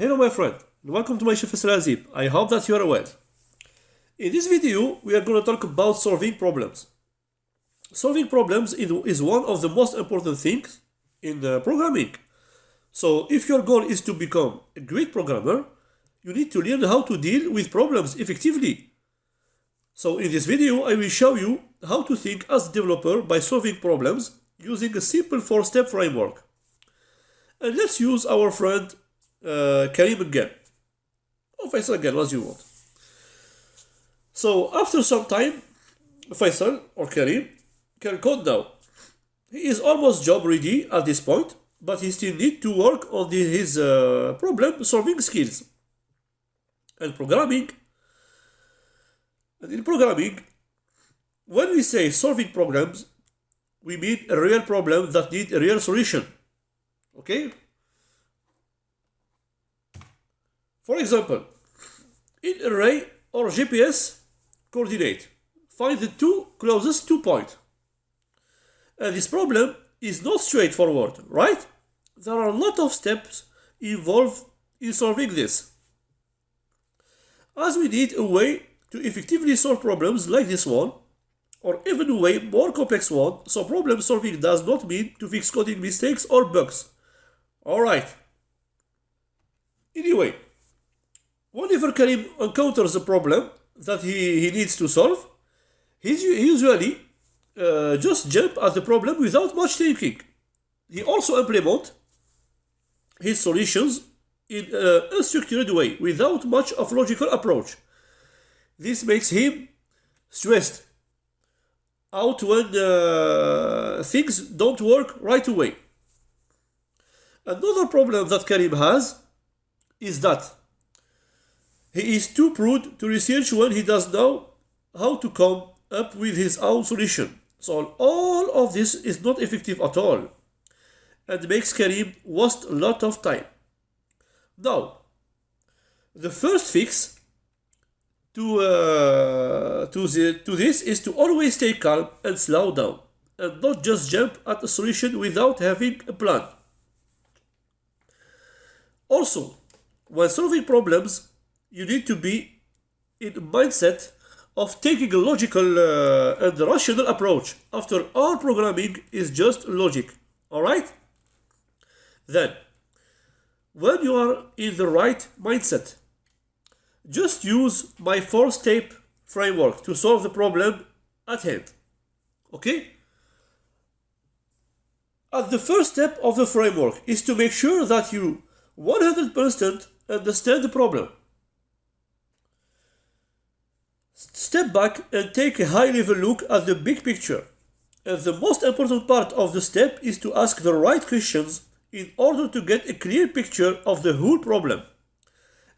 Hello my friend, and welcome to my chef Razib. I hope that you are well. In this video, we are going to talk about solving problems. Solving problems is one of the most important things in programming. So if your goal is to become a great programmer, you need to learn how to deal with problems effectively. So in this video, I will show you how to think as a developer by solving problems using a simple 4-step framework. And let's use our friend Karim again, or Faisal again, as you want. So after some time, Faisal or Karim can code now. He is almost job ready at this point, but he still needs to work on his problem solving skills. And in programming, when we say solving problems, we mean a real problem that needs a real solution. Okay? For example, in array or GPS coordinate, find the two closest 2 points. And this problem is not straightforward, right? There are a lot of steps involved in solving this. As we need a way to effectively solve problems like this one, or even a way more complex one, so problem solving does not mean to fix coding mistakes or bugs. Alright. Anyway, whenever Karim encounters a problem that he needs to solve, he usually just jump at the problem without much thinking. He also implements his solutions in an unstructured way, without much of logical approach. This makes him stressed out when things don't work right away. Another problem that Karim has is that he is too prude to research when he does know how to come up with his own solution. So all of this is not effective at all and makes Karim waste a lot of time. Now, the first fix to this is to always stay calm and slow down and not just jump at a solution without having a plan. Also, when solving problems, you need to be in a mindset of taking a logical and rational approach. After all, programming is just logic. Alright? Then, when you are in the right mindset, just use my 4-step framework to solve the problem at hand. Okay? At the first step of the framework is to make sure that you 100% understand the problem. Step back and take a high-level look at the big picture. And the most important part of the step is to ask the right questions in order to get a clear picture of the whole problem.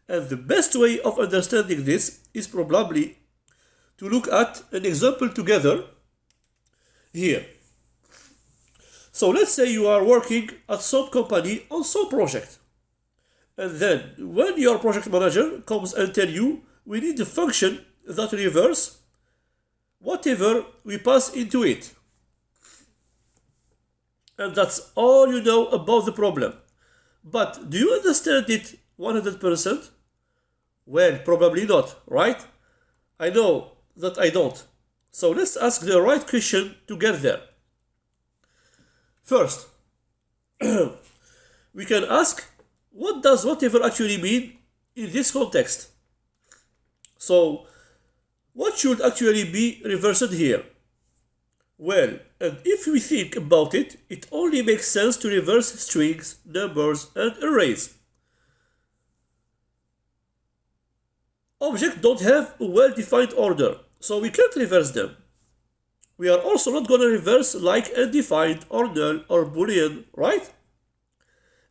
And the best way of understanding this is probably to look at an example together here. So let's say you are working at some company on some project. And then when your project manager comes and tells you, we need a function that reverse whatever we pass into it. And that's all you know about the problem. But do you understand it 100%? Well, probably not, right? I know that I don't. So let's ask the right question to get there. First, we can ask, what does whatever actually mean in this context? So, what should actually be reversed here? Well, and if we think about it, it only makes sense to reverse strings, numbers, and arrays. Objects don't have a well-defined order, so we can't reverse them. We are also not going to reverse like undefined or null or boolean, right?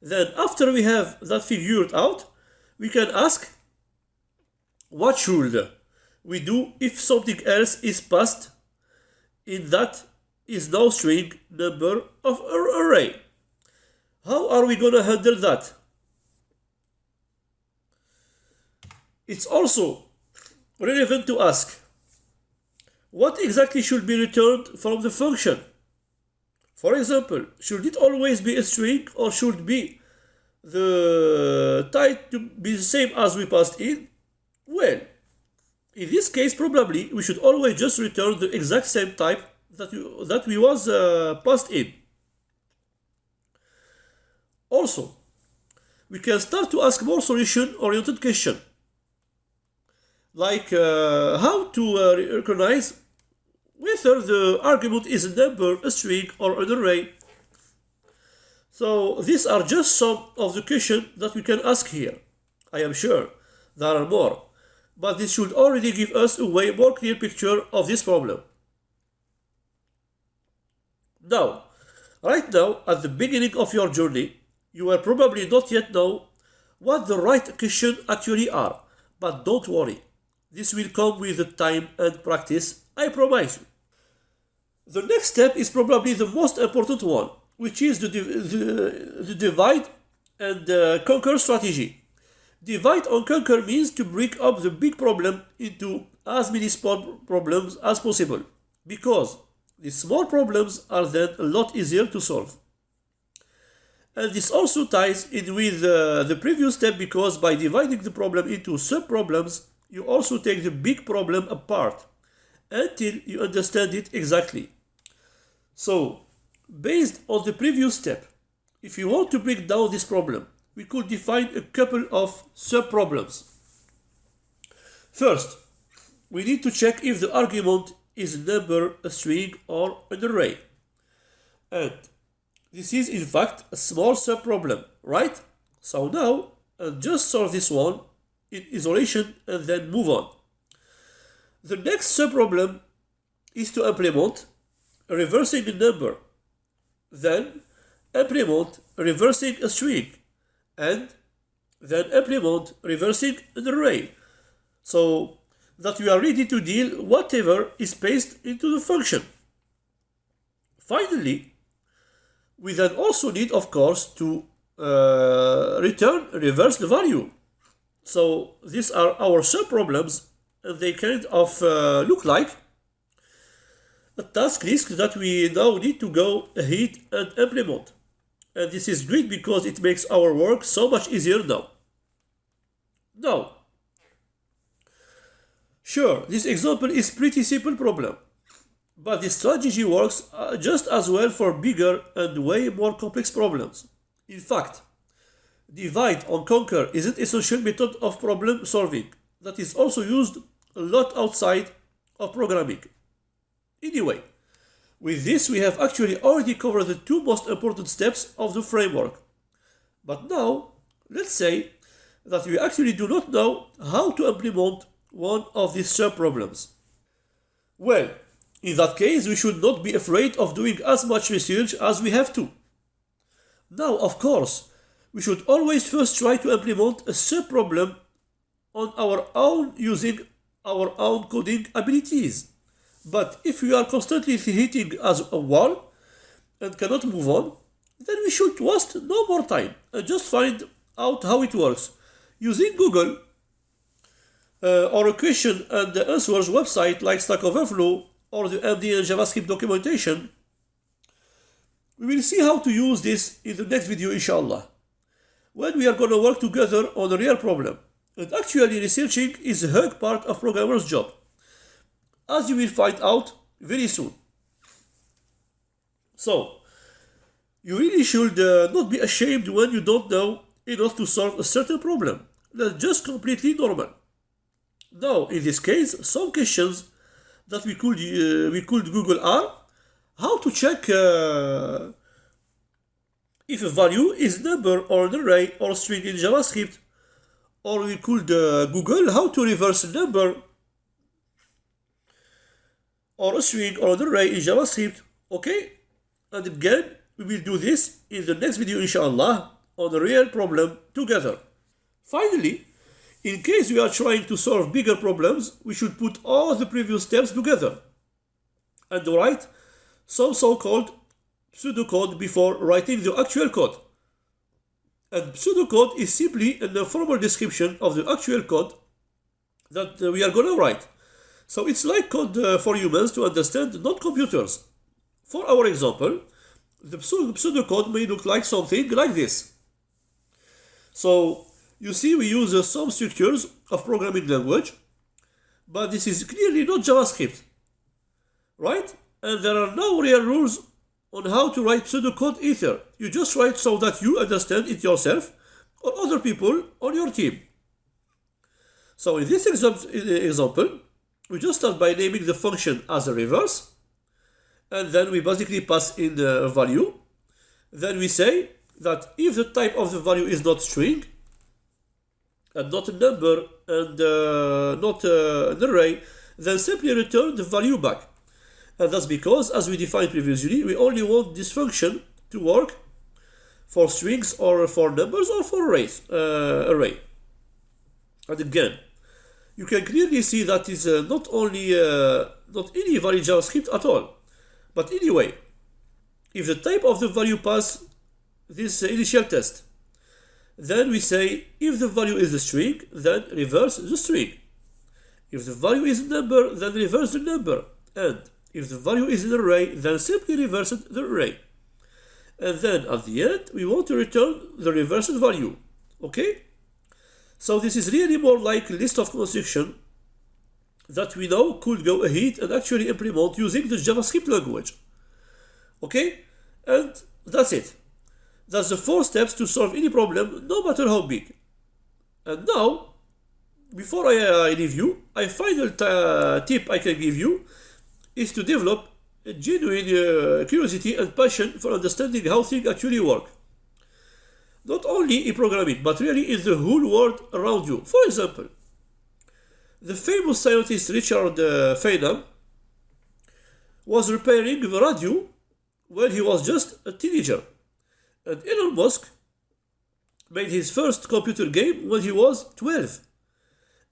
Then after we have that figured out, we can ask, what should we do if something else is passed in that is no string, number, of array? How are we going to handle that? It's also relevant to ask, what exactly should be returned from the function? For example, should it always be a string or should it be the type to be the same as we passed in? Well, in this case, probably we should always just return the exact same type that we was passed in. Also, we can start to ask more solution-oriented questions, like how to recognize whether the argument is a number, a string, or an array. So these are just some of the questions that we can ask here. I am sure there are more, but this should already give us a way more clear picture of this problem. Now, right now, at the beginning of your journey, you will probably not yet know what the right questions actually are, but don't worry. This will come with the time and practice, I promise you. The next step is probably the most important one, which is the divide and conquer strategy. Divide and conquer means to break up the big problem into as many small problems as possible, because the small problems are then a lot easier to solve. And this also ties in with the previous step, because by dividing the problem into sub-problems, you also take the big problem apart until you understand it exactly. So, based on the previous step, if you want to break down this problem, we could define a couple of sub-problems. First, we need to check if the argument is a number, a string, or an array. And this is in fact a small sub-problem, right? So now, just solve this one in isolation and then move on. The next sub-problem is to implement reversing a number, then implement reversing a string, and then implement reversing an array, so that we are ready to deal whatever is pasted into the function. Finally, we then also need, of course, to reverse the value. So these are our sub-problems, and they kind of look like a task list that we now need to go ahead and implement. And this is great because it makes our work so much easier now. Now, sure, this example is pretty simple problem, but this strategy works just as well for bigger and way more complex problems. In fact, divide and conquer is an essential method of problem solving that is also used a lot outside of programming. Anyway, with this we have actually already covered the two most important steps of the framework. But now, let's say that we actually do not know how to implement one of these sub-problems. Well, in that case, we should not be afraid of doing as much research as we have to. Now, of course, we should always first try to implement a sub-problem on our own using our own coding abilities. But if we are constantly hitting as a wall and cannot move on, then we should waste no more time and just find out how it works using Google or a question and answers website like Stack Overflow or the MD and JavaScript documentation. We will see how to use this in the next video, inshallah, when we are going to work together on a real problem. And actually, researching is a huge part of programmer's job, as you will find out very soon. So, you really should not be ashamed when you don't know enough to solve a certain problem. That's just completely normal. Now, in this case, some questions that we could Google are how to check if a value is a number or an array or string in JavaScript, or we could Google how to reverse a number or a string or an array in JavaScript, okay? And again, we will do this in the next video, inshallah, on a real problem together. Finally, in case we are trying to solve bigger problems, we should put all the previous steps together and write some so-called pseudocode before writing the actual code. And pseudocode is simply an informal description of the actual code that we are going to write. So it's like code for humans to understand, not computers. For our example, the pseudocode may look like something like this. So you see we use some structures of programming language, but this is clearly not JavaScript, right? And there are no real rules on how to write pseudocode either. You just write so that you understand it yourself or other people on your team. So in this example, we just start by naming the function as a reverse, and then we basically pass in a value. Then we say that if the type of the value is not string, and not a number, and not an array, then simply return the value back. And that's because, as we defined previously, we only want this function to work for strings or for numbers or for array. And again, you can clearly see that is not any value JavaScript at all. But anyway, if the type of the value pass this initial test, then we say if the value is a string, then reverse the string. If the value is a number, then reverse the number. And if the value is an array, then simply reverse the array. And then at the end, we want to return the reversed value. Okay? So this is really more like a list of construction that we now could go ahead and actually implement using the JavaScript language. Okay? And that's it. That's the 4 steps to solve any problem, no matter how big. And now, before I leave you, a final tip I can give you is to develop a genuine curiosity and passion for understanding how things actually work. Not only in programming, but really in the whole world around you. For example, the famous scientist Richard Feynman was repairing the radio when he was just a teenager. And Elon Musk made his first computer game when he was 12.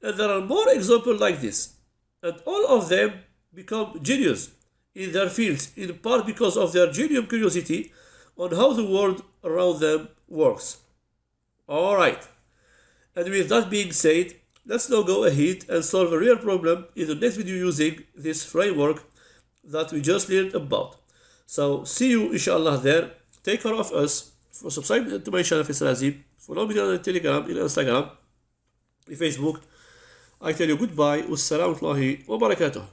And there are more examples like this. And all of them become genius in their fields, in part because of their genuine curiosity on how the world around them works. Alright. And with that being said, let's now go ahead and solve a real problem in the next video using this framework that we just learned about. So see you inshallah there. Take care of us. Subscribe to my channel Faisal Azib. Follow me on Telegram, in Instagram, in Facebook. I tell you goodbye. Wassalamu alaikum wa barakatuh.